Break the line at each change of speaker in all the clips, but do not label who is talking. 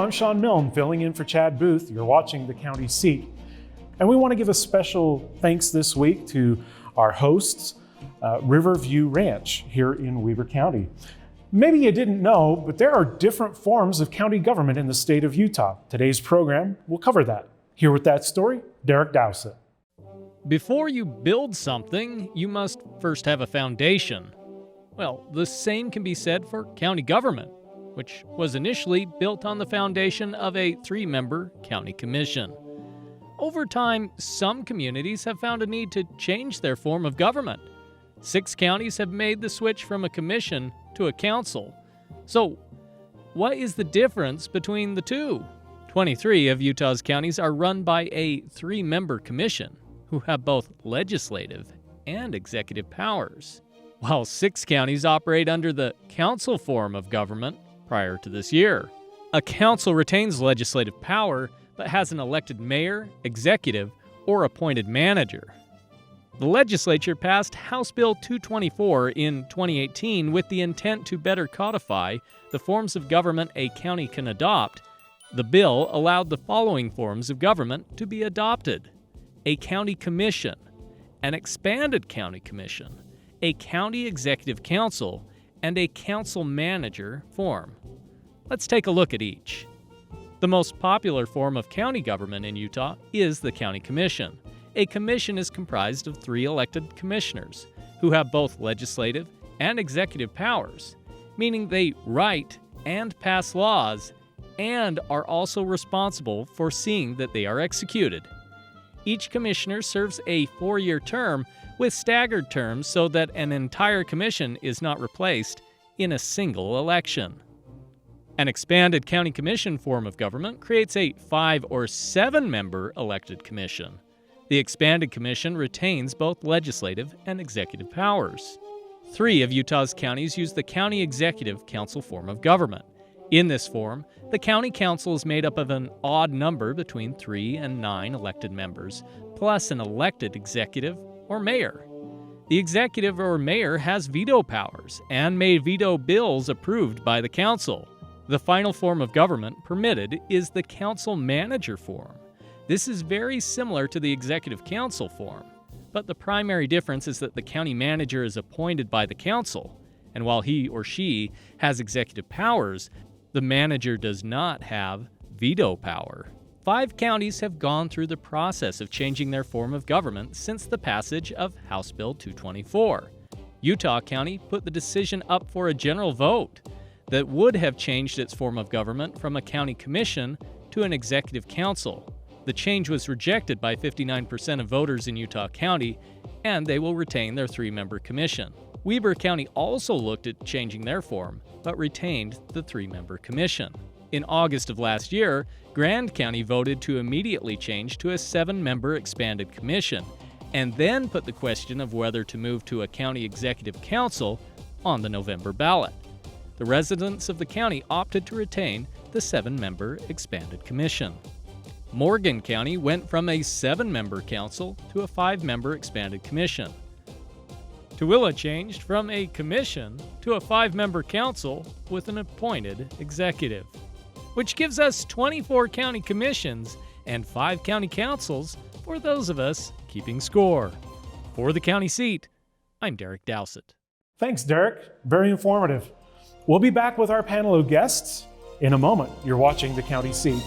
I'm Sean Milne, filling in for Chad Booth. You're watching the county seat. And we want to give a special thanks this week to our hosts, Riverview Ranch here in Weber County. Maybe you didn't know, but there are different forms of county government in the state of Utah. Today's program will cover that. Here with that story, Derek Dowsett.
Before you build something, you must first have a foundation. Well, the same can be said for county government, which was initially built on the foundation of a 3-member county commission. Over time, some communities have found a need to change their form of government. 6 counties have made the switch from a commission to a council. So, what is the difference between the two? 23 of Utah's counties are run by a 3-member commission who have both legislative and executive powers, while 6 counties operate under the council form of government prior to this year. A council retains legislative power but has an elected mayor, executive, or appointed manager. The legislature passed House Bill 224 in 2018 with the intent to better codify the forms of government a county can adopt. The bill allowed the following forms of government to be adopted: a county commission, an expanded county commission, a county executive council, and a council manager form. Let's take a look at each. The most popular form of county government in Utah is the county commission. A commission is comprised of 3 elected commissioners who have both legislative and executive powers, meaning they write and pass laws and are also responsible for seeing that they are executed. Each commissioner serves a 4-year term with staggered terms so that an entire commission is not replaced in a single election. An expanded county commission form of government creates a 5 or 7-member elected commission. The expanded commission retains both legislative and executive powers. 3 of Utah's counties use the county executive council form of government. In this form, the county council is made up of an odd number between 3 and 9 elected members, plus an elected executive or mayor. The executive or mayor has veto powers and may veto bills approved by the council. The final form of government permitted is the council manager form. This is very similar to the executive council form, but the primary difference is that the county manager is appointed by the council, and while he or she has executive powers, the manager does not have veto power. 5 counties have gone through the process of changing their form of government since the passage of House Bill 224. Utah County put the decision up for a general vote that would have changed its form of government from a county commission to an executive council. The change was rejected by 59% of voters in Utah County, and they will retain their 3-member commission. Weber County also looked at changing their form, but retained the 3-member commission. In August of last year, Grand County voted to immediately change to a 7-member expanded commission, and then put the question of whether to move to a county executive council on the November ballot. The residents of the county opted to retain the 7-member expanded commission. Morgan County went from a 7-member council to a 5-member expanded commission. Tooele changed from a commission to a 5-member council with an appointed executive, which gives us 24 county commissions and 5 county councils for those of us keeping score. For the county seat, I'm Derek Dowsett.
Thanks, Derek. Very informative. We'll be back with our panel of guests in a moment. You're watching the county seat.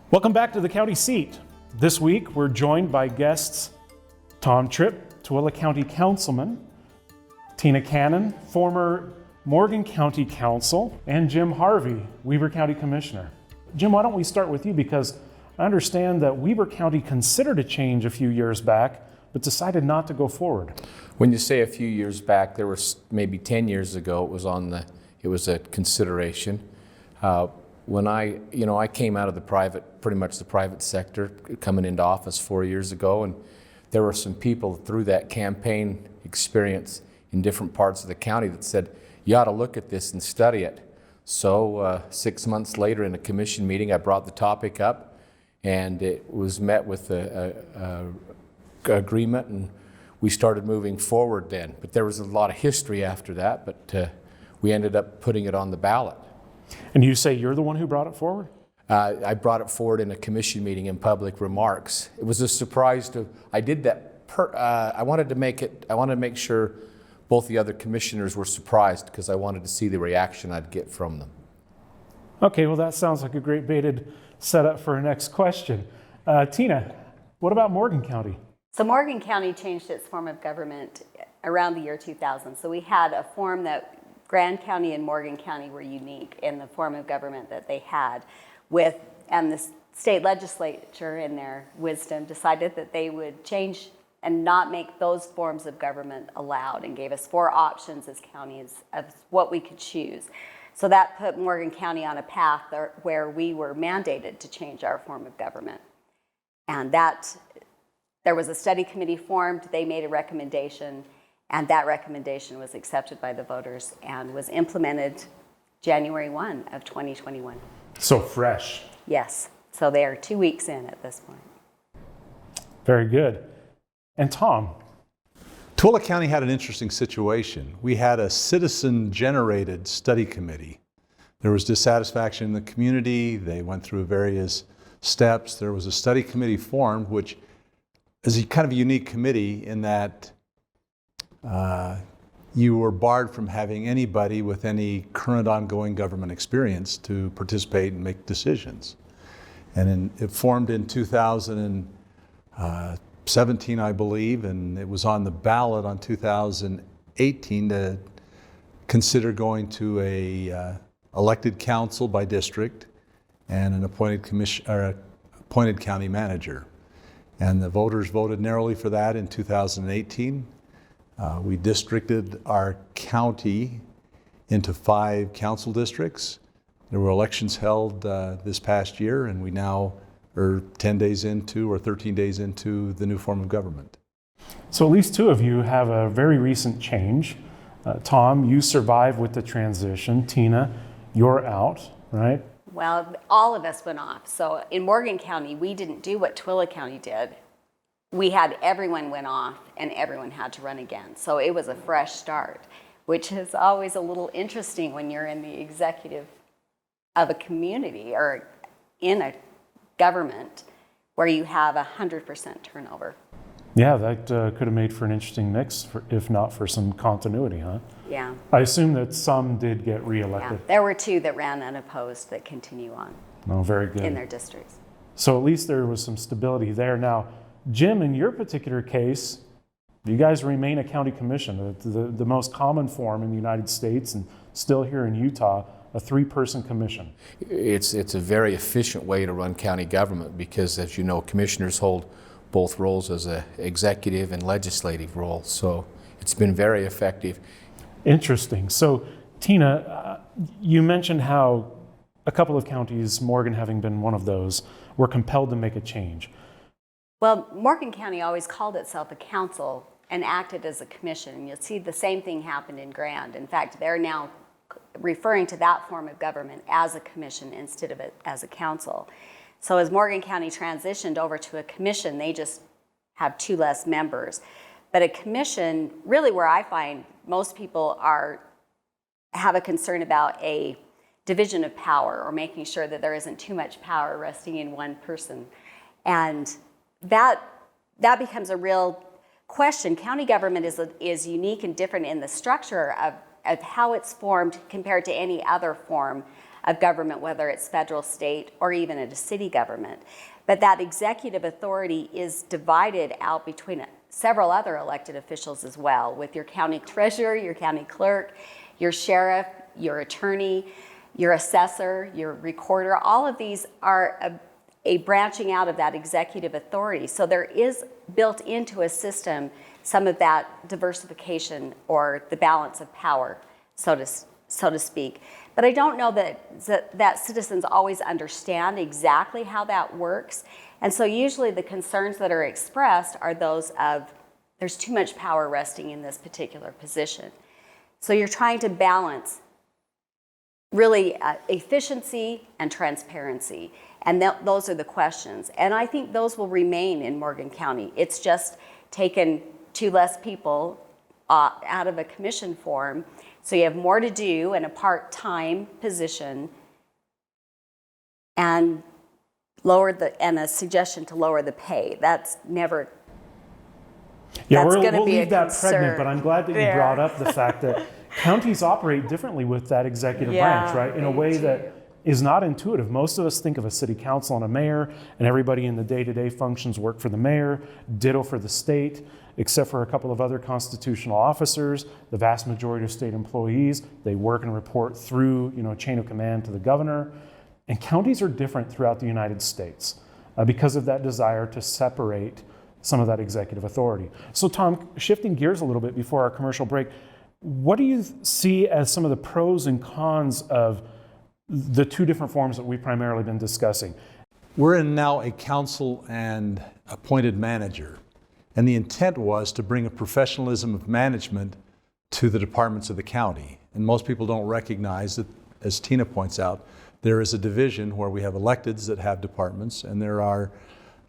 Welcome back to the county seat. This week, we're joined by guests Tom Tripp, Tooele County Councilman, Tina Cannon, former Morgan County Council, and Jim Harvey, Weber County Commissioner. Jim, why don't we start with you, because I understand that Weber County considered a change a few years back, but decided not to go forward.
When you say a few years back, there was maybe 10 years ago, it was a consideration. When I came out of pretty much the private sector, coming into office 4 years ago, and there were some people through that campaign experience in different parts of the county that said, you ought to look at this and study it. So 6 months later in a commission meeting, I brought the topic up, and it was met with a agreement, and we started moving forward then. But there was a lot of history after that, but we ended up putting it on the ballot.
And you say you're the one who brought it forward?
I brought it forward in a commission meeting in public remarks. It was a surprise I did that, I wanted to make sure both the other commissioners were surprised because I wanted to see the reaction I'd get from them.
Okay, well that sounds like a great baited setup for our next question. Tina, what about Morgan County?
So Morgan County changed its form of government around the year 2000. So we had a form that Grand County and Morgan County were unique in the form of government that they had and the state legislature in their wisdom decided that they would change and not make those forms of government allowed and gave us 4 options as counties of what we could choose. So that put Morgan County on a path where we were mandated to change our form of government. And there was a study committee formed, they made a recommendation, and that recommendation was accepted by the voters and was implemented January 1 of 2021.
So fresh.
Yes, so they are 2 weeks in at this point.
Very good. And Tom?
Tooele County had an interesting situation. We had a citizen-generated study committee. There was dissatisfaction in the community. They went through various steps. There was a study committee formed, which is a kind of a unique committee in that you were barred from having anybody with any current ongoing government experience to participate and make decisions. And it formed in 2017, I believe, and it was on the ballot on 2018 to consider going to a elected council by district and an appointed appointed county manager. And the voters voted narrowly for that in 2018. We districted our county into 5 council districts. There were elections held this past year, and we now are 10 days into or 13 days into the new form of government.
So at least 2 of you have a very recent change. Tom, you survived with the transition. Tina, you're out, right?
Well, all of us went off. So in Morgan County, we didn't do what Tooele County did. We had everyone went off and everyone had to run again. So it was a fresh start, which is always a little interesting when you're in the executive of a community or in a government where you have 100% turnover.
Yeah, that could have made for an interesting mix, if not for some continuity, huh?
Yeah.
I assume that some did get reelected.
Yeah. There were 2 that ran unopposed that continue on
Oh, very good.
in their districts.
So at least there was some stability there. Now, Jim, in your particular case, you guys remain a county commission, the most common form in the United States and still here in Utah, a 3-person commission.
It's a very efficient way to run county government because, as you know, commissioners hold both roles as an executive and legislative role. So it's been very effective.
Interesting. So, Tina, you mentioned how a couple of counties, Morgan having been one of those, were compelled to make a change.
Well, Morgan County always called itself a council and acted as a commission. And you'll see the same thing happened in Grand. In fact, they're now referring to that form of government as a commission instead of it as a council. So as Morgan County transitioned over to a commission, they just have 2 less members. But a commission, really where I find most people have a concern about a division of power or making sure that there isn't too much power resting in one person. And that becomes a real question. County government is unique and different in the structure of how it's formed compared to any other form of government, whether it's federal, state, or even at a city government. But that executive authority is divided out between several other elected officials as well, with your county treasurer, your county clerk, your sheriff, your attorney, your assessor, your recorder. All of these are a branching out of that executive authority. So there is built into a system some of that diversification or the balance of power, so to speak. But I don't know that citizens always understand exactly how that works. And so usually the concerns that are expressed are those of there's too much power resting in this particular position. So you're trying to balance really efficiency and transparency. And those are the questions. And I think those will remain in Morgan County. It's just taken 2 less people out of a commission form. So you have more to do in a part-time position and a suggestion to lower the pay. That's never.
Yeah,
that's
we'll
be
leave that
concern
pregnant, but I'm glad that you brought up the fact that counties operate differently with that executive branch, right? In a way that is not intuitive. Most of us think of a city council and a mayor, and everybody in the day-to-day functions work for the mayor, ditto for the state, except for a couple of other constitutional officers. The vast majority of state employees, they work and report through, chain of command to the governor. And counties are different throughout the United States because of that desire to separate some of that executive authority. So Tom, shifting gears a little bit before our commercial break, what do you see as some of the pros and cons of the two different forms that we've primarily been discussing?
We're in now a council and appointed manager. And the intent was to bring a professionalism of management to the departments of the county. And most people don't recognize that, as Tina points out, there is a division where we have electeds that have departments, and there are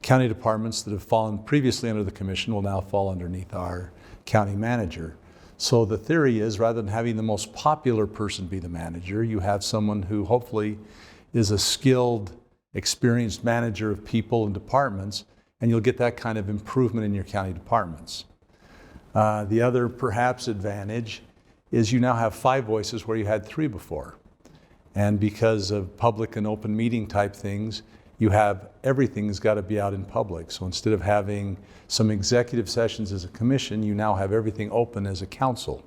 county departments that have fallen previously under the commission will now fall underneath our county manager. So the theory is, rather than having the most popular person be the manager, you have someone who hopefully is a skilled, experienced manager of people and departments, and you'll get that kind of improvement in your county departments. The other perhaps advantage is you now have 5 voices where you had 3 before. And because of public and open meeting type things, you have everything's got to be out in public. So instead of having some executive sessions as a commission, you now have everything open as a council.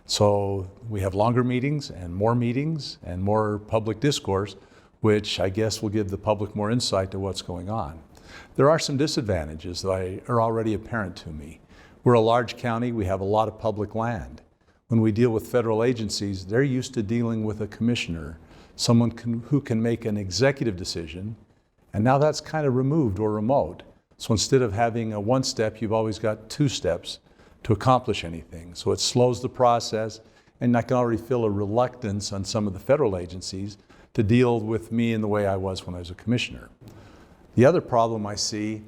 So we have longer meetings and more public discourse, which I guess will give the public more insight to what's going on. There are some disadvantages that are already apparent to me. We're a large county, we have a lot of public land. When we deal with federal agencies, they're used to dealing with a commissioner, someone who can make an executive decision, and now that's kind of removed or remote. So instead of having a 1 step, you've always got 2 steps to accomplish anything. So it slows the process, and I can already feel a reluctance on some of the federal agencies to deal with me in the way I was when I was a commissioner. The other problem I see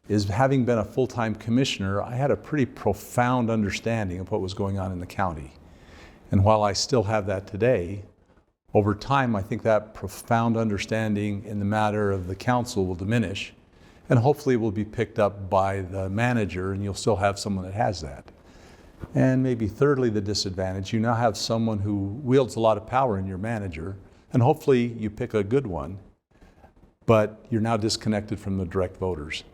is, having been a full-time commissioner, I had a pretty profound understanding of what was going on in the county. And while I still have that today, over time I think that profound understanding in the matter of the council will diminish, and hopefully will be picked up by the manager, and you'll still have someone that has that. And maybe thirdly, the disadvantage, you now have someone who wields a lot of power in your manager, and hopefully you pick a good one, but you're now disconnected from the direct voters.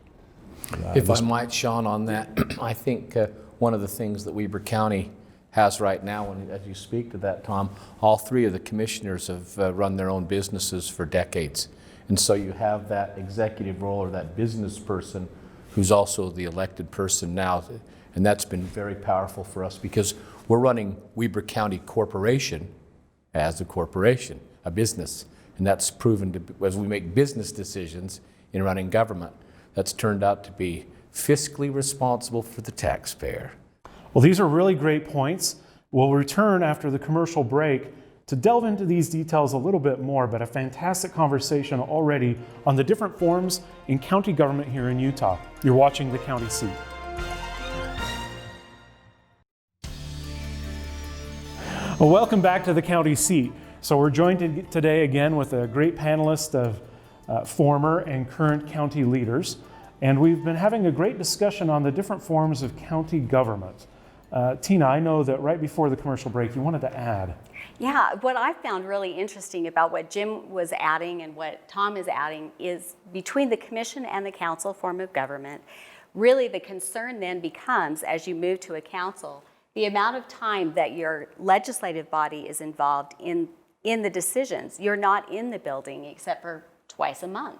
If I might, Sean, on that, I think one of the things that Weber County has right now, and as you speak to that, Tom, all 3 of the commissioners have run their own businesses for decades. And so you have that executive role, or that business person who's also the elected person now. And that's been very powerful for us, because we're running Weber County Corporation as a corporation, a business. And that's proven to, as we make business decisions in running government, that's turned out to be fiscally responsible for the taxpayer.
Well, these are really great points. We'll return after the commercial break to delve into these details a little bit more, but a fantastic conversation already on the different forms in county government here in Utah. You're watching The County Seat. Well, welcome back to The County Seat. So we're joined today again with a great panelist of former and current county leaders, and we've been having a great discussion on the different forms of county government. Tina, I know that right before the commercial break you wanted to add.
Yeah, what I found really interesting about what Jim was adding and what Tom is adding is, between the commission and the council form of government, really the concern then becomes, as you move to a council, the amount of time that your legislative body is involved in the decisions. You're not in the building except for twice a month.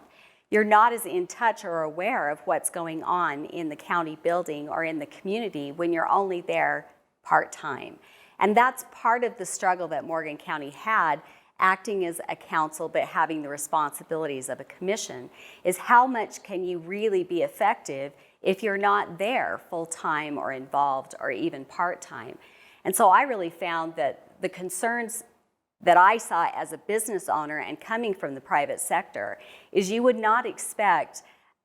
You're not as in touch or aware of what's going on in the county building or in the community when you're only there part-time. And that's part of the struggle that Morgan County had, acting as a council but having the responsibilities of a commission, is how much can you really be effective if you're not there full-time or involved or even part-time. And so I really found that the concerns that I saw as a business owner and coming from the private sector is, you would not expect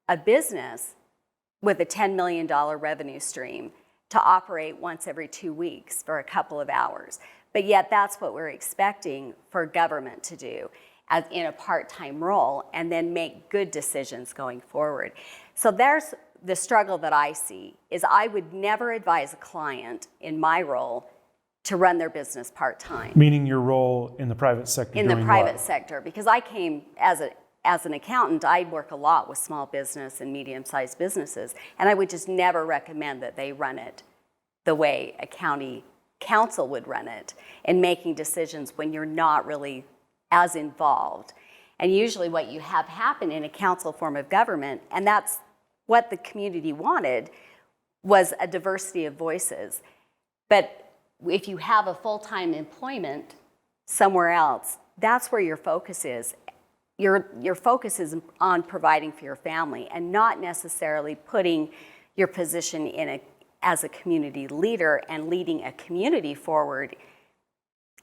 a business with a $10 million revenue stream to operate once every 2 weeks for a couple of hours. But yet that's what we're expecting for government to do. as in a part-time role and then make good decisions going forward. So there's the struggle that I see is I would never advise a client in my role to run their business part-time.
Meaning your role in the private sector.
In the
doing
private
what?
sector, because I came as an accountant, I work a lot with small business and medium-sized businesses, and I would just never recommend that they run it the way a county council would run it in making decisions when you're not really as involved. And usually what you have happen in a council form of government, and that's what the community wanted, was a diversity of voices. But if you have a full-time employment somewhere else, that's where your focus is. Your focus is on providing for your family and not necessarily putting your position as a community leader and leading a community forward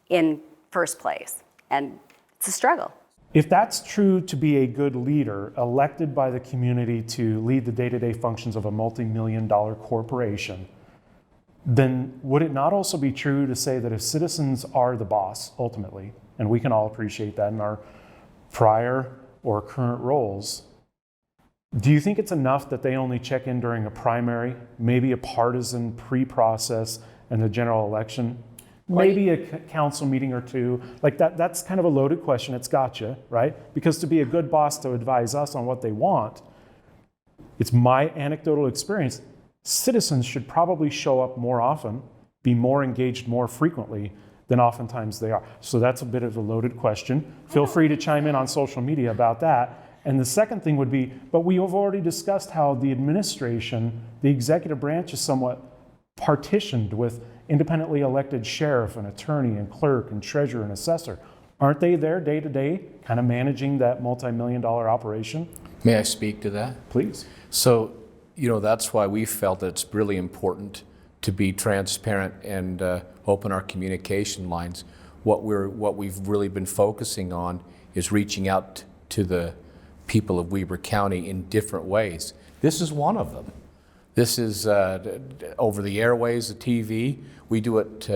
in first place. And it's a struggle.
If that's true to be a good leader, elected by the community to lead the day-to-day functions of a multi-million-dollar corporation, then would it not also be true to say that if citizens are the boss, ultimately, and we can all appreciate that in our prior or current roles, do you think it's enough that they only check in during a primary, maybe a partisan pre-process and the general election? Maybe a council meeting or two, like that's kind of a loaded question. It's gotcha, right? Because to be a good boss to advise us on what they want, it's my anecdotal experience, citizens should probably show up more often, be more engaged more frequently than oftentimes they are. So that's a bit of a loaded question. Feel free to chime in on social media about that. And the second thing would be, but we have already discussed how the administration, the executive branch is somewhat partitioned with independently elected sheriff and attorney and clerk and treasurer and assessor. Aren't they there day to day, kind of managing that multi-million-dollar operation?
May I speak to that?
Please.
So, that's why we felt that it's really important to be transparent and open our communication lines. What we've really been focusing on is reaching out to the people of Weber County in different ways. This is one of them. This is over the airways, the TV. We do it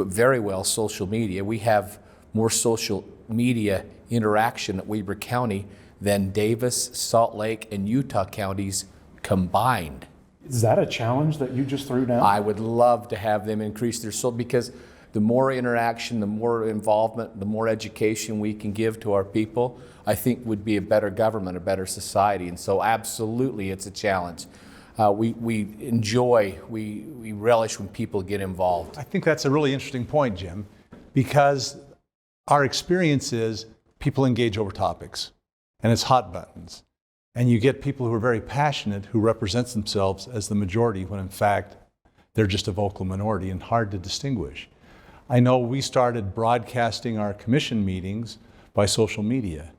very well. Social media. We have more social media interaction at Weber County than Davis, Salt Lake, and Utah counties combined.
Is that a challenge that you just threw down?
I would love to have them increase their because the more interaction, the more involvement, the more education we can give to our people, I think would be a better government, a better society. And so absolutely it's a challenge. We relish when people get involved.
I think that's a really interesting point, Jim, because our experience is people engage over topics, and it's hot buttons. And you get people who are very passionate who represent themselves as the majority when in fact they're just a vocal minority and hard to distinguish. I know we started broadcasting our commission meetings by social media.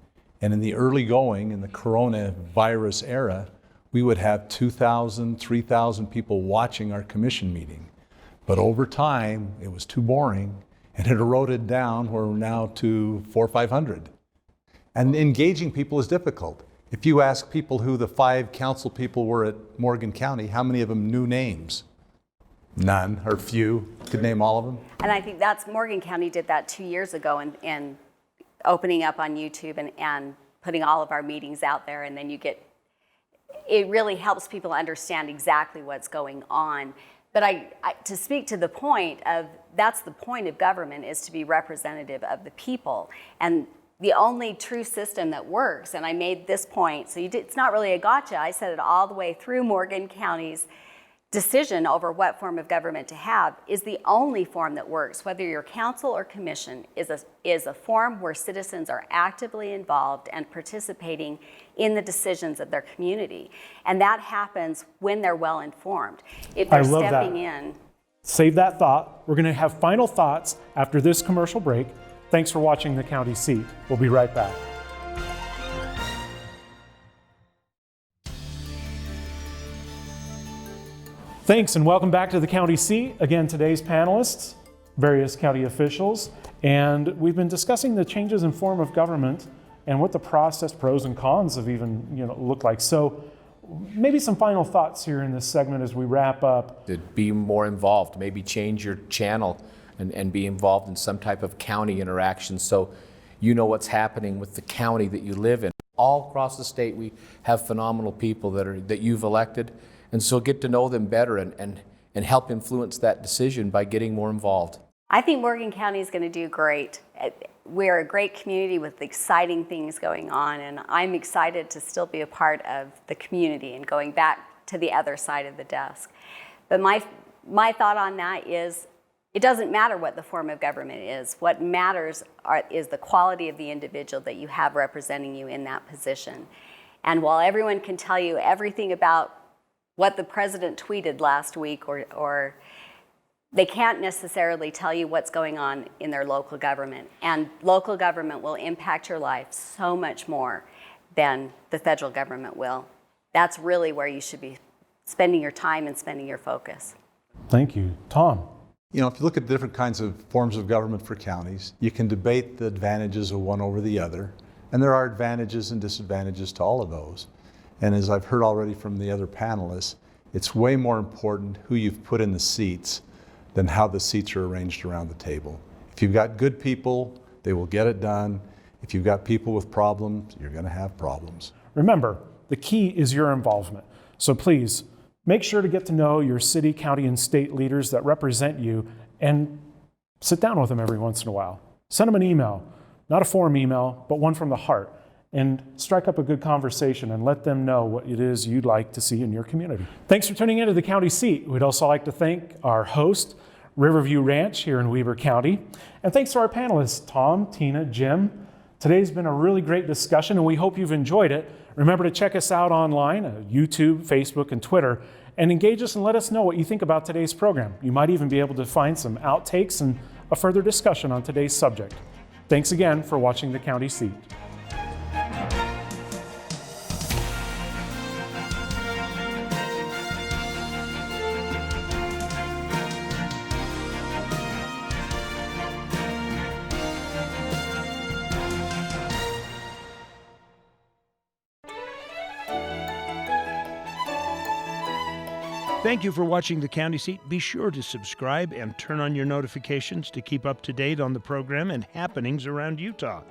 And in the early going, in the coronavirus era, we would have 2,000, 3,000 people watching our commission meeting. But over time, it was too boring, and it eroded down. We're now to 400 or 500. And engaging people is difficult. If you ask people who the 5 council people were at Morgan County, how many of them knew names? None, or few. Could name all of them?
And I think Morgan County did that 2 years ago and opening up on YouTube and putting all of our meetings out there, and then it really helps people understand exactly what's going on. But to speak to the point of, that's the point of government, is to be representative of the people. And the only true system that works, and I made this point, so it's not really a gotcha, I said it all the way through Morgan County's decision over what form of government to have, is the only form that works, whether you're council or commission, is a form where citizens are actively involved and participating in the decisions of their community. And that happens when they're well informed. If they're stepping in.
Save that thought. We're going to have final thoughts after this commercial break. Thanks for watching The County Seat. We'll be right back. Thanks, and welcome back to The County Seat. Again, today's panelists, various county officials, and we've been discussing the changes in form of government and what the process, pros and cons of even look like. So maybe some final thoughts here in this segment as we wrap up.
To be more involved, maybe change your channel and be involved in some type of county interaction. So, You know what's happening with the county that you live in. All across the state, we have phenomenal people that you've elected, and so get to know them better and help influence that decision by getting more involved.
I think Morgan County is going to do great. We're a great community with exciting things going on, and I'm excited to still be a part of the community and going back to the other side of the desk. But my thought on that is, it doesn't matter what the form of government is. What matters is the quality of the individual that you have representing you in that position. And while everyone can tell you everything about what the president tweeted last week, or they can't necessarily tell you what's going on in their local government. And local government will impact your life so much more than the federal government will. That's really where you should be spending your time and spending your focus.
Thank you. Tom?
You know, if you look at different kinds of forms of government for counties, you can debate the advantages of one over the other, and there are advantages and disadvantages to all of those. And as I've heard already from the other panelists, it's way more important who you've put in the seats than how the seats are arranged around the table. If you've got good people, they will get it done. If you've got people with problems, you're going to have problems.
Remember, the key is your involvement. So please, make sure to get to know your city, county, and state leaders that represent you and sit down with them every once in a while. Send them an email, not a form email, but one from the heart, and strike up a good conversation and let them know what it is you'd like to see in your community. Thanks for tuning into the county seat. We'd also like to thank our host, Riverview Ranch here in Weber County. And thanks to our panelists, Tom, Tina, Jim. Today's been a really great discussion, and we hope you've enjoyed it. Remember to check us out online, YouTube, Facebook, and Twitter, and engage us and let us know what you think about today's program. You might even be able to find some outtakes and a further discussion on today's subject. Thanks again for watching the County Seat.
Thank you for watching the County Seat. Be sure to subscribe and turn on your notifications to keep up to date on the program and happenings around Utah.